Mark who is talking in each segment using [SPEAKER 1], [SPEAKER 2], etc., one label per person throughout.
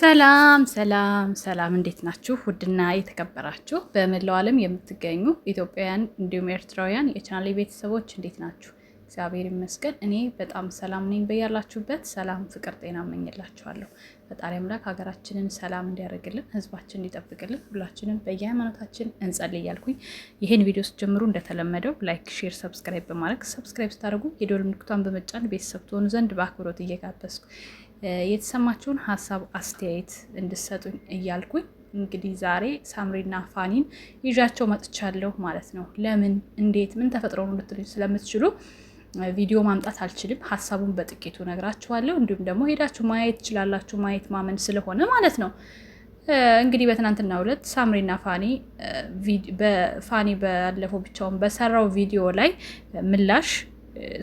[SPEAKER 1] ሰላም ሰላም ሰላም፣ እንዴት ናችሁ? ውድና የተከበራችሁ በመላው ዓለም የምትገኙ ኢትዮጵያውያን እንዲሁም ኤርትራውያን የቻናሌ ቤተሰቦች እንዴት ናችሁ? እግዚአብሔር ይመስገን እኔ በጣም ሰላም ነኝ። በያላችሁበት ሰላም፣ ፍቅር፣ ጤና እመኝላችኋለሁ። ፈጣሪ አምላክ ሀገራችንን ሰላም እንዲያደርግልን፣ ህዝባችንን እንዲጠብቅልን ሁላችንም በየሃይማኖታችን እንጸልይ እያልኩኝ ይህን ቪዲዮ ስትጀምሩ እንደተለመደው ላይክ፣ ሼር፣ ሰብስክራይብ በማድረግ ሰብስክራይብ ስታደርጉ የደወል ምልክቷን በመጫን ቤተሰብ ትሆኑ ዘንድ በአክብሮት እየጋበዝኩ የተሰማችሁን ሀሳብ አስተያየት እንድሰጡኝ እያልኩኝ እንግዲህ ዛሬ ሳምሪና ፋኒን ይዣቸው መጥቻለሁ ማለት ነው። ለምን እንዴት ምን ተፈጥሮ ነው ልትሉኝ ስለምትችሉ ቪዲዮ ማምጣት አልችልም። ሀሳቡን በጥቂቱ ነግራችኋለሁ። እንዲሁም ደግሞ ሄዳችሁ ማየት ትችላላችሁ። ማየት ማመን ስለሆነ ማለት ነው። እንግዲህ በትናንትናው ዕለት ሳምሪና ፋኒ ባለፈው ብቻውን በሰራው ቪዲዮ ላይ ምላሽ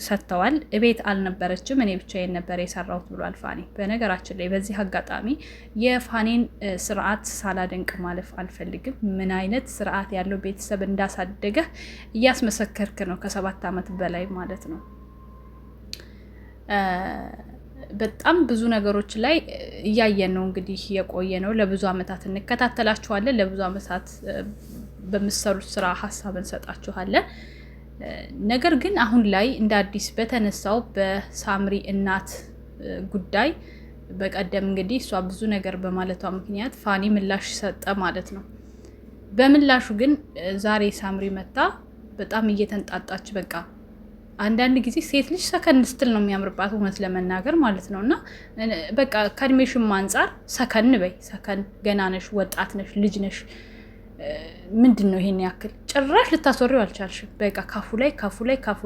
[SPEAKER 1] ሰጥተዋል። እቤት አልነበረችም፣ እኔ ብቻዬን ነበር የሰራሁት ብሏል ፋኒ። በነገራችን ላይ በዚህ አጋጣሚ የፋኒን ስርዓት ሳላደንቅ ማለፍ አልፈልግም። ምን አይነት ስርዓት ያለው ቤተሰብ እንዳሳደገ እያስመሰከርክ ነው፣ ከ7 ዓመት በላይ ማለት ነው። በጣም ብዙ ነገሮች ላይ እያየን ነው እንግዲህ የቆየ ነው። ለብዙ ዓመታት እንከታተላችኋለን። ለብዙ ዓመታት በምትሰሩት ስራ ሀሳብ እንሰጣችኋለን። ነገር ግን አሁን ላይ እንደ አዲስ በተነሳው በሳምሪ እናት ጉዳይ በቀደም እንግዲህ እሷ ብዙ ነገር በማለቷ ምክንያት ፋኒ ምላሽ ሰጠ ማለት ነው። በምላሹ ግን ዛሬ ሳምሪ መታ በጣም እየተንጣጣች፣ በቃ አንዳንድ ጊዜ ሴት ልጅ ሰከን ስትል ነው የሚያምርባት እውነት ለመናገር ማለት ነው። እና በቃ ከእድሜሽም አንጻር ሰከን በይ፣ ሰከን፣ ገና ነሽ፣ ወጣት ነሽ፣ ልጅ ነሽ። ምንድን ነው ይሄን ያክል ጭራሽ ልታስወሪው አልቻልሽም። በቃ ካፉ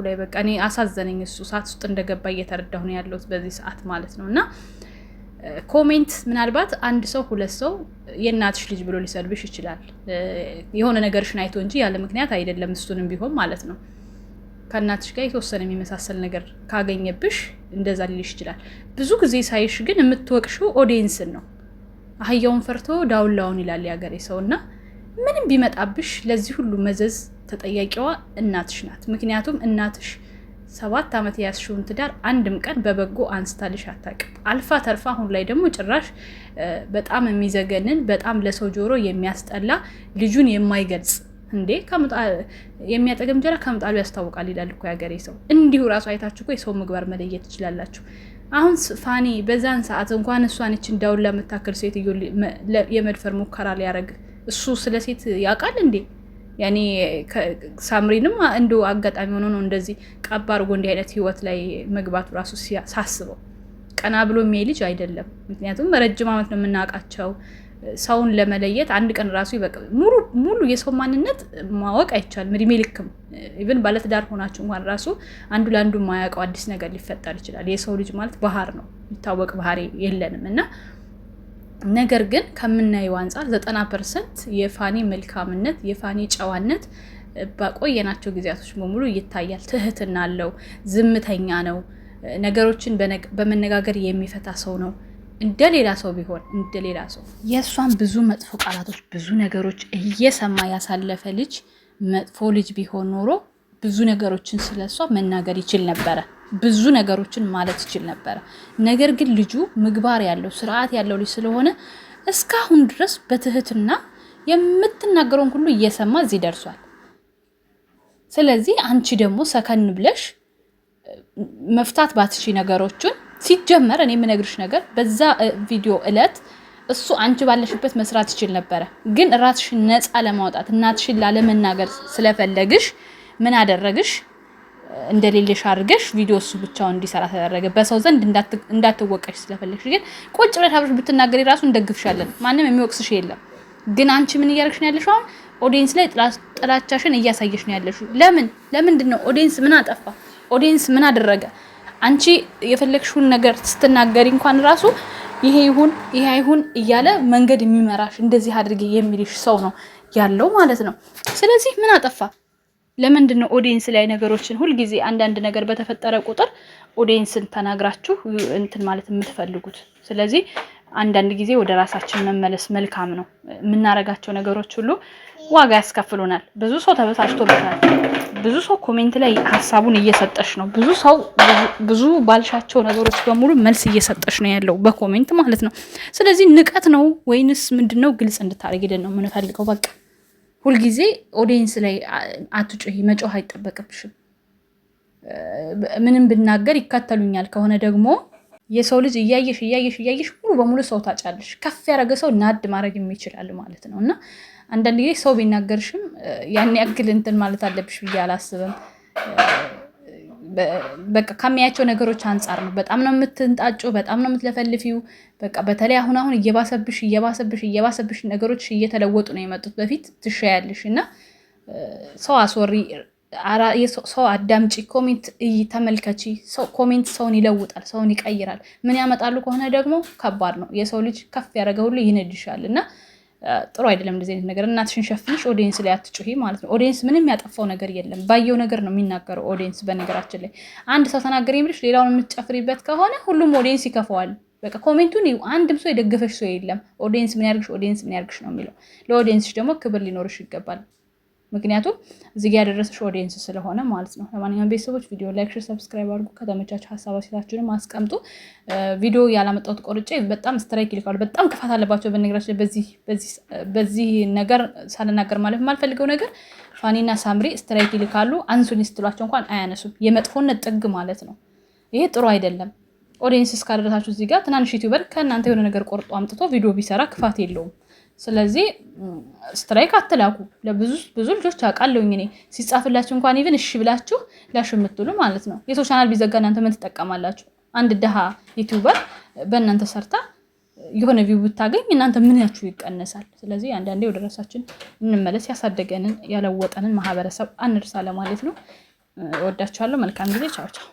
[SPEAKER 1] ላይ በቃ እኔ አሳዘነኝ። እሱ ሰዓት ውስጥ እንደገባ እየተረዳሁ ነው ያለሁት በዚህ ሰዓት ማለት ነው። እና ኮሜንት ምናልባት አንድ ሰው ሁለት ሰው የእናትሽ ልጅ ብሎ ሊሰድብሽ ይችላል፣ የሆነ ነገርሽን አይቶ እንጂ ያለ ምክንያት አይደለም። እሱንም ቢሆን ማለት ነው ከእናትሽ ጋር የተወሰነ የሚመሳሰል ነገር ካገኘብሽ እንደዛ ሊልሽ ይችላል። ብዙ ጊዜ ሳይሽ ግን የምትወቅሽው ኦዲየንስን ነው። አህያውን ፈርቶ ዳውላውን ይላል ያገሬ ሰው። እና ምንም ቢመጣብሽ ለዚህ ሁሉ መዘዝ ተጠያቂዋ እናትሽ ናት። ምክንያቱም እናትሽ 7 ዓመት የያዝሽውን ትዳር አንድም ቀን በበጎ አንስታልሽ አታውቅም። አልፋ ተርፋ አሁን ላይ ደግሞ ጭራሽ በጣም የሚዘገንን በጣም ለሰው ጆሮ የሚያስጠላ ልጁን የማይገልጽ እንዴ የሚያጠገም እንጀራ ከምጣሉ ያስታውቃል ይላል እኮ ያገሬ ሰው። እንዲሁ ራሱ አይታችሁ እኮ የሰው ምግባር መለየት ትችላላችሁ። አሁን ፋኒ በዛን ሰዓት እንኳን እሷን እችን ዳውላ የምታክል ሴትዮ የመድፈር ሙከራ ሊያደርግ እሱ ስለ ሴት ያውቃል እንዴ? ያኔ ሳምሪንም እንዶ አጋጣሚ ሆኖ ነው እንደዚህ ቀባ አድርጎ እንዲህ አይነት ህይወት ላይ መግባቱ ራሱ ሳስበው ቀና ብሎ የሚያይ ልጅ አይደለም። ምክንያቱም ረጅም ዓመት ነው የምናውቃቸው። ሰውን ለመለየት አንድ ቀን ራሱ ይበቃ። ሙሉ የሰው ማንነት ማወቅ አይቻልም። እድሜ ልክም ኢቭን ባለትዳር ሆናችሁ እንኳን ራሱ አንዱ ለአንዱ የማያውቀው አዲስ ነገር ሊፈጠር ይችላል። የሰው ልጅ ማለት ባህር ነው፣ የሚታወቅ ባህሪ የለንም። እና ነገር ግን ከምናየው አንጻር 90% የፋኒ መልካምነት የፋኒ ጨዋነት በቆየናቸው ጊዜያቶች በሙሉ ይታያል። ትህትና አለው፣ ዝምተኛ ነው፣ ነገሮችን በመነጋገር የሚፈታ ሰው ነው። እንደሌላ ሰው ቢሆን እንደሌላ ሰው የእሷን ብዙ መጥፎ ቃላቶች ብዙ ነገሮች እየሰማ ያሳለፈ ልጅ መጥፎ ልጅ ቢሆን ኖሮ ብዙ ነገሮችን ስለሷ መናገር ይችል ነበረ፣ ብዙ ነገሮችን ማለት ይችል ነበረ። ነገር ግን ልጁ ምግባር ያለው ስርዓት ያለው ልጅ ስለሆነ እስካሁን ድረስ በትህትና የምትናገረውን ሁሉ እየሰማ እዚህ ደርሷል። ስለዚህ አንቺ ደግሞ ሰከን ብለሽ መፍታት ባትሺ ነገሮችን ሲጀመር እኔ የምነግርሽ ነገር በዛ ቪዲዮ እለት እሱ አንቺ ባለሽበት መስራት ይችል ነበረ። ግን ራስሽን ነፃ ለማውጣት እናትሽን ላለመናገር ስለፈለግሽ ምን አደረግሽ? እንደሌለሽ አድርገሽ ቪዲዮ እሱ ብቻውን እንዲሰራ ተደረገ። በሰው ዘንድ እንዳትወቀሽ ስለፈለግሽ። ግን ቁጭ ብለሽ አብረሽ ብትናገሪ ራሱ እንደግፍሻለን። ማንም የሚወቅስሽ የለም። ግን አንቺ ምን እያደረግሽ ነው ያለሽው? አሁን ኦዲየንስ ላይ ጥላቻሽን እያሳየሽ ነው ያለሽው። ለምንድን ነው? ኦዲየንስ ምን አጠፋ? ኦዲየንስ ምን አደረገ? አንቺ የፈለግሽውን ነገር ስትናገሪ እንኳን ራሱ ይሄ አይሁን እያለ መንገድ የሚመራሽ እንደዚህ አድርጊ የሚልሽ ሰው ነው ያለው ማለት ነው። ስለዚህ ምን አጠፋ? ለምንድን ነው ኦዲየንስ ላይ ነገሮችን ሁልጊዜ አንዳንድ ነገር በተፈጠረ ቁጥር ኦዲየንስን ተናግራችሁ እንትን ማለት የምትፈልጉት? ስለዚህ አንዳንድ ጊዜ ወደ ራሳችን መመለስ መልካም ነው። የምናረጋቸው ነገሮች ሁሉ ዋጋ ያስከፍሉናል። ብዙ ሰው ተበሳጭቶበታል። ብዙ ሰው ኮሜንት ላይ ሀሳቡን እየሰጠሽ ነው። ብዙ ባልሻቸው ነገሮች በሙሉ መልስ እየሰጠሽ ነው ያለው በኮሜንት ማለት ነው። ስለዚህ ንቀት ነው ወይንስ ምንድነው? ግልጽ እንድታደርጊልን ነው የምንፈልገው። በቃ ሁልጊዜ ኦዲየንስ ላይ አትጩሂ፣ መጮህ አይጠበቅብሽም። ምንም ብናገር ይከተሉኛል ከሆነ ደግሞ የሰው ልጅ እያየሽ ሙሉ በሙሉ ሰው ታጫለሽ። ከፍ ያደረገ ሰው ናድ ማድረግ የሚችላል ማለት ነው። እና አንዳንድ ጊዜ ሰው ቢናገርሽም ያን ያክል እንትን ማለት አለብሽ ብዬ አላስብም። በቃ ከሚያቸው ነገሮች አንጻር ነው። በጣም ነው የምትንጣጩ፣ በጣም ነው የምትለፈልፊው። በቃ በተለይ አሁን እየባሰብሽ ነገሮች እየተለወጡ ነው የመጡት። በፊት ትሻያለሽ እና ሰው አስወሪ፣ ሰው አዳምጪ፣ ኮሜንት ተመልከቺ። ኮሜንት ሰውን ይለውጣል፣ ሰውን ይቀይራል። ምን ያመጣሉ ከሆነ ደግሞ ከባድ ነው። የሰው ልጅ ከፍ ያደረገ ሁሉ ይነድሻል እና ጥሩ አይደለም እንደዚህ አይነት ነገር። እናትሽን ሸፍንሽ ኦዲየንስ ላይ አትጩሂ ማለት ነው። ኦዲየንስ ምንም ያጠፋው ነገር የለም። ባየው ነገር ነው የሚናገረው ኦዲየንስ። በነገራችን ላይ አንድ ሰው ተናገረኝ ብለሽ ሌላውን የምትጨፍሪበት ከሆነ ሁሉም ኦዲየንስ ይከፈዋል። በቃ ኮሜንቱን አንድም ሰው የደገፈሽ ሰው የለም። ኦዲየንስ ምን ያርግሽ ነው የሚለው። ለኦዲየንስሽ ደግሞ ክብር ሊኖርሽ ይገባል። ምክንያቱም እዚህ ጋር ያደረሰሽ ኦዲየንስ ስለሆነ ማለት ነው። ለማንኛውም ቤተሰቦች ቪዲዮ ላይክ፣ ሼር፣ ሰብስክራይብ አድርጉ። ከተመቻችሁ ሀሳብ አስተያየታችሁንም አስቀምጡ። ቪዲዮ ያላመጣሁት ቆርጬ በጣም ስትራይክ ይልካሉ። በጣም ክፋት አለባቸው በነገራችን። በዚህ ነገር ሳልናገር ማለት የማልፈልገው ነገር ፋኒና ሳምሪ ስትራይክ ይልካሉ። አንሱኝ ስትሏቸው እንኳን አያነሱም። የመጥፎነት ጥግ ማለት ነው። ይሄ ጥሩ አይደለም። ኦዲየንስ እስካደረሳችሁ እዚህ ጋር ትናንሽ ዩቲዩበር ከእናንተ የሆነ ነገር ቆርጦ አምጥቶ ቪዲዮ ቢሰራ ክፋት የለውም። ስለዚህ ስትራይክ አትላኩ። ብዙ ልጆች አውቃለሁ እኔ ሲጻፍላችሁ እንኳን ኢቭን እሺ ብላችሁ ላሽ የምትሉ ማለት ነው። የሰው ቻናል ቢዘጋ እናንተ ምን ትጠቀማላችሁ? አንድ ደሃ ዩቲዩበር በእናንተ ሰርታ የሆነ ቪው ብታገኝ እናንተ ምናችሁ ይቀነሳል? ስለዚህ አንዳንዴ ወደ ራሳችን እንመለስ። ያሳደገንን ያለወጠንን ማህበረሰብ አንርሳ ለማለት ነው። እወዳችኋለሁ። መልካም ጊዜ። ቻው ቻው።